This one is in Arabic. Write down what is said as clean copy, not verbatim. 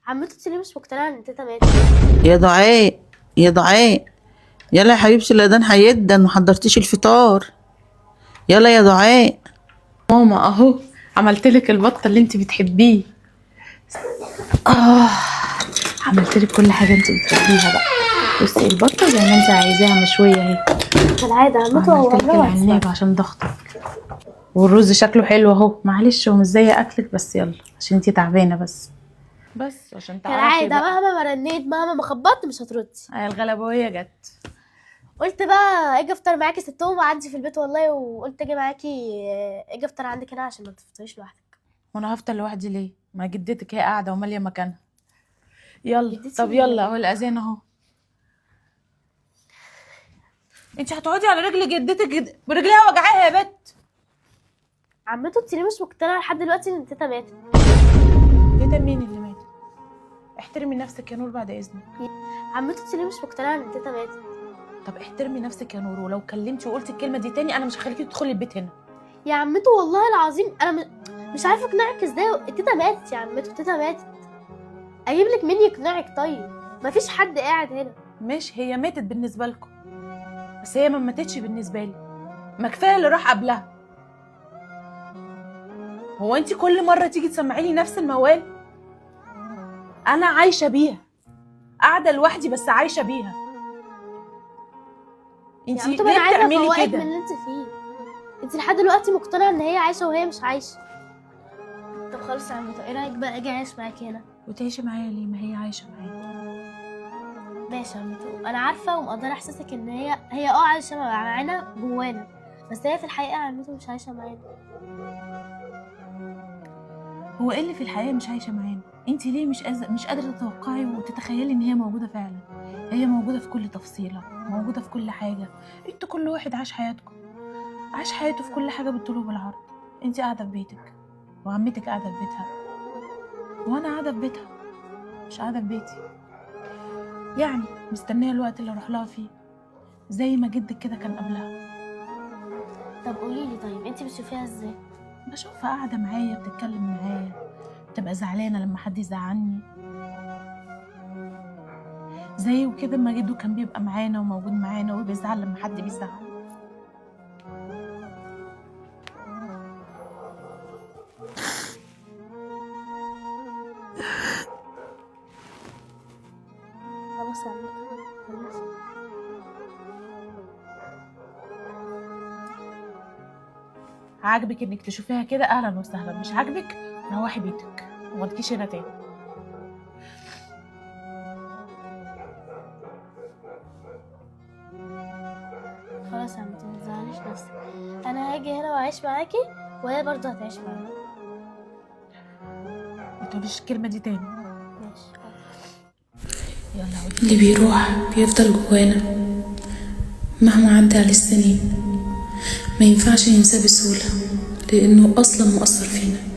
عمته تيلي مش مقتنعة ان تيتا ماتت. يا دعاء، يا دعاء، يلا يا حبيبتي الاذان هيدن، ما حضرتيش الفطار. يلا يا دعاء. ماما اهو عملتلك البطه اللي انت بتحبيه. عملتلك كل حاجه انت بتحبيها بقى. بصي البطه زي ما انت عايزاها مشويه اهي. كالعادة عمته هو عملتلك عمرها ما العناب هتسمع. عشان ضغطك، والرز شكله حلو اهو. معلش هو مش زي اكلك، بس يلا عشان انت تعبانه بس عشان تعرفي كالعادة بقى. مهما ما رنيت مهما ما خبطت مش هتردي. الغلبويه جت. قلت بقى اجي افطر معاكي ستهم وعندي في البيت والله، وقلت اجي معاكي اجي افطر عندك هنا عشان ما تفطريش لوحدك. وانا هفطر لوحدي ليه؟ ما جدتك هي قاعده وماليه مكانها. يلا جدتي طب يلا اهو الاذان اهو. انت هتقعدي على رجل جدتك برجليها وجعاها يا بت. عمته تيلي مش مقتنعة لحد دلوقتي ان تيتا ماتت. تيتا مين اللي ماتت؟ احترمي نفسك يا نور بعد اذنك. عمته تيلي مش مقتنعة ان تيتا ماتت. طب احترمي نفسك يا نور، ولو كلمتي وقلتي الكلمه دي تاني انا مش هخليكي تدخلي البيت هنا. يا عمته والله العظيم انا مش عارفه اقنعك ازاي. تيتا ماتت يا عمته، تيتا ماتت. اجيب لك مين يقنعك؟ طيب مفيش حد قاعد هنا. مش هي ماتت بالنسبه لكم، بس هي ما ماتتش بالنسبه لي. ما كفايه اللي راح قبلها. هو انت كل مره تيجي تسمعي لي نفس الموال؟ انا عايشه بيها، قاعده لوحدي بس عايشه بيها. انت يعني ليه انا عايزه بتعملي افوقك من كده؟ اللي انت فيه. انت لحد دلوقتي مقتنعه ان هي عايشه وهي مش عايشه. طب خلاص يا عمته، ايه رايك بقى اجي اعيش معاكي هنا؟ وتعيشي معايا ليه؟ ما هي عايشه معايا. ماشي يا عمته، انا عارفه ومقدره احساسك ان هي عايشه معانا جوانا، بس هي في الحقيقه يا عمته مش عايشه معانا. هو ايه اللي في الحياه مش عايشه معانا؟ انت ليه مش قادره تتوقعي وتتخيلي ان هي موجوده فعلا؟ هي موجوده في كل تفصيله، موجوده في كل حاجه. انتوا كل واحد عاش حياتكم، عاش حياته في كل حاجه بالطول وبالعرض. انت قاعده في بيتك، وعمتك قاعده في بيتها، وانا قاعده في بيتها، مش قاعده في بيتي. يعني مستنيه الوقت اللي اروح لها فيه، زي ما جدك كده كان قبلها. طب قولي لي، طيب انت بتشوفيها ازاي؟ بشوفها قاعده معايا، بتتكلم معايا، بتبقى زعلانه لما حد يزعلني، زي وكده ما جده كان بيبقى معانا وموجود معانا وبيزعل لما حد بيزعل. خلاص يا عمته خلاص. عاجبك انك تشوفيها كده اهلا وسهلا، مش عاجبك روحي بيتك وما تجيش هنا تاني. خلاص يا عمته ما تزعليش نفسك، انا هاجي هنا واعيش معاكي وهي برضه هتعيش معانا. ما تقوليش الكلمه دي تاني. ماشي. يلا عودي. اللي بيروح بيفضل جوانا مهما عدى على السنين، ما ينفعش ننساه بسهولة لأنه أصلا مؤثر فينا.